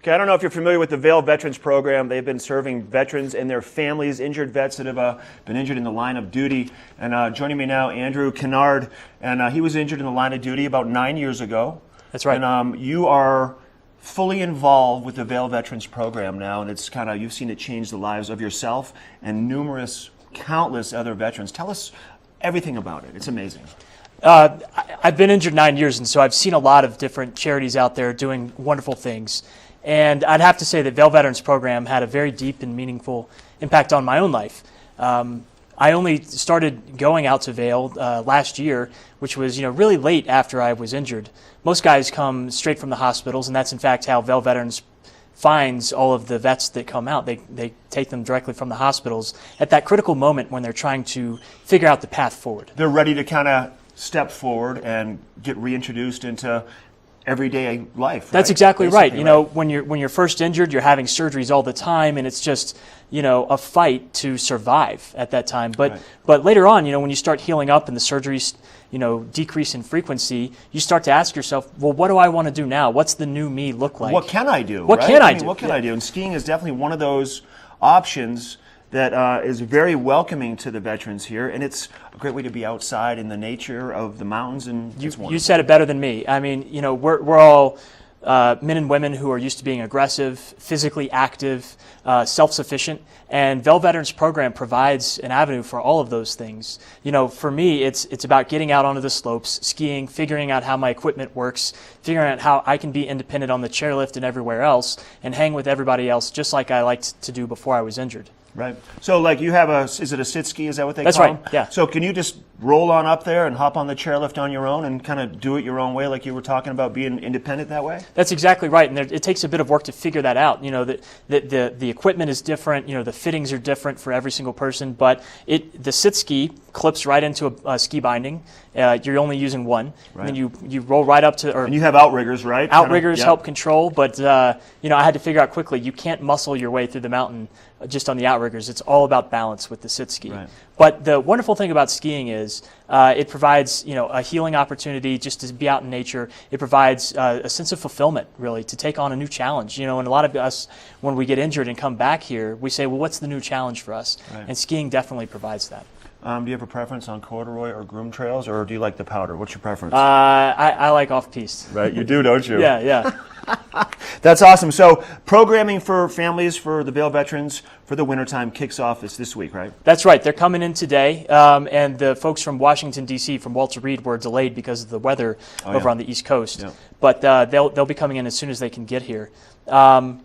Okay, I don't know if you're familiar with the Vail Veterans Program. They've been serving veterans and their families, injured vets that have been injured in the line of duty. And joining me now, Andrew Kinard, and he was injured in the line of duty about 9 years ago. That's right. And you are fully involved with the Vail Veterans Program now, and it's you've seen it change the lives of yourself and countless other veterans. Tell us everything about it. It's amazing. I've been injured 9 years, and so I've seen a lot of different charities out there doing wonderful things. And I'd have to say that Vail Veterans Program had a very deep and meaningful impact on my own life. I only started going out to Vail last year, which was really late after I was injured. Most guys come straight from the hospitals, and that's in fact how Vail Veterans finds all of the vets that come out. They take them directly from the hospitals at that critical moment when they're trying to figure out the path forward. They're ready to kind of step forward and get reintroduced into everyday life. That's exactly right. When you're first injured, you're having surgeries all the time, and it's just a fight to survive at that time. But later on, when you start healing up and the surgeries decrease in frequency, you start to ask yourself, well, what do I want to do now? What's the new me look like? What can I do? What can I do? What can I do? And skiing is definitely one of those options that is very welcoming to the veterans here, and it's a great way to be outside in the nature of the mountains. And you said it better than me. I mean, we're all men and women who are used to being aggressive, physically active, self-sufficient, and Vail Veterans Program provides an avenue for all of those things. For me, it's about getting out onto the slopes, skiing, figuring out how my equipment works, figuring out how I can be independent on the chairlift and everywhere else, and hang with everybody else just like I liked to do before I was injured. Right. So you have is it a sit ski? Is that what they That's call right, them? yeah. So can you just roll on up there and hop on the chairlift on your own and kind of do it your own way, like you were talking about being independent that way? That's exactly right, and it takes a bit of work to figure that out. The equipment is different, the fittings are different for every single person, but the sit ski clips right into a ski binding. You're only using one, right. And then you roll right up to... And you have outriggers, right? Outriggers help control, but I had to figure out quickly, you can't muscle your way through the mountain just on the outriggers. It's all about balance with the sit ski. Right. But the wonderful thing about skiing is it provides a healing opportunity just to be out in nature. It provides a sense of fulfillment, really, to take on a new challenge. And a lot of us, when we get injured and come back here, we say, well, what's the new challenge for us? Right. And skiing definitely provides that. Do you have a preference on corduroy or groom trails, or do you like the powder? What's your preference? I like off-piste. Right, you do, don't you? Yeah. That's awesome. So programming for families for the Vail Veterans for the wintertime kicks off this week, right? That's right. They're coming in today, and the folks from Washington, D.C., from Walter Reed, were delayed because of the weather over on the East Coast. Yeah. But they'll be coming in as soon as they can get here. So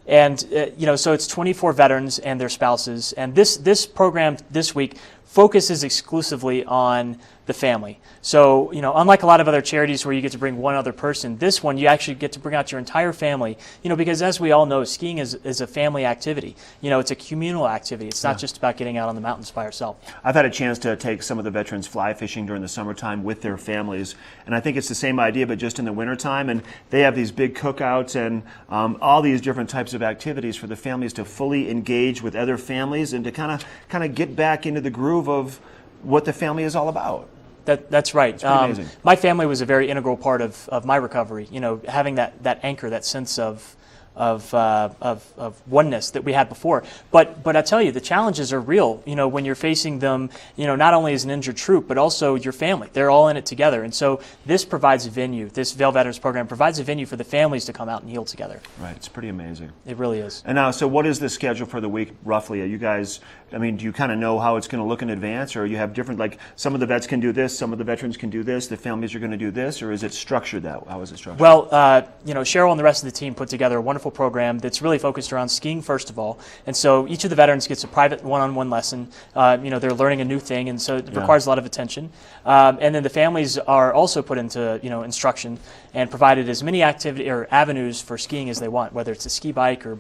it's 24 veterans and their spouses, and this program this week focuses exclusively on the family. So, unlike a lot of other charities where you get to bring one other person, this one you actually get to bring out your entire family, because as we all know, skiing is a family activity. It's a communal activity. It's not just about getting out on the mountains by yourself. I've had a chance to take some of the veterans fly fishing during the summertime with their families, and I think it's the same idea, but just in the wintertime, and they have these big cookouts and all these different types of activities for the families to fully engage with other families and to kind of get back into the groove of what the family is all about. That's right. It's pretty amazing. My family was a very integral part of my recovery. Having that anchor, that sense of oneness that we had before. But I tell you, the challenges are real. When you're facing them, not only as an injured troop, but also your family. They're all in it together. And so this provides a venue. This Vail Veterans Program provides a venue for the families to come out and heal together. Right. It's pretty amazing. It really is. And now, so what is the schedule for the week roughly? Are you guys? Do you kind of know how it's going to look in advance, or you have different? Like some of the vets can do this, some of the veterans can do this. The families are going to do this, or is it structured that? How is it structured? Well, Cheryl and the rest of the team put together a wonderful program that's really focused around skiing first of all, and so each of the veterans gets a private one-on-one lesson. They're learning a new thing, and so it requires a lot of attention. And then the families are also put into instruction and provided as many activity or avenues for skiing as they want, whether it's a ski bike or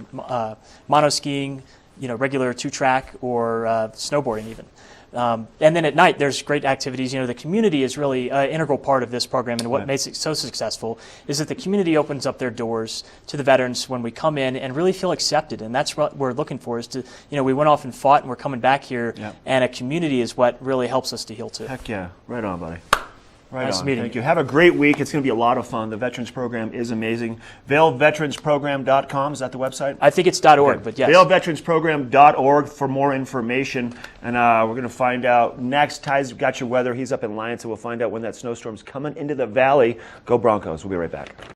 mono skiing, regular two-track or snowboarding even. And then at night, there's great activities. The community is really an integral part of this program, and what makes it so successful is that the community opens up their doors to the veterans when we come in and really feel accepted, and that's what we're looking for. Is to, we went off and fought, and we're coming back here, and a community is what really helps us to heal too. Heck yeah, right on, buddy. Right Nice on. meeting Thank you. Have a great week. It's going to be a lot of fun. The Veterans Program is amazing. VailVeteransProgram.com, is that the website? I think it's .org, Okay. but yes. VailVeteransProgram.org for more information. And we're going to find out next. Ty's got your weather. He's up in Lyon, so we'll find out when that snowstorm's coming into the valley. Go Broncos. We'll be right back.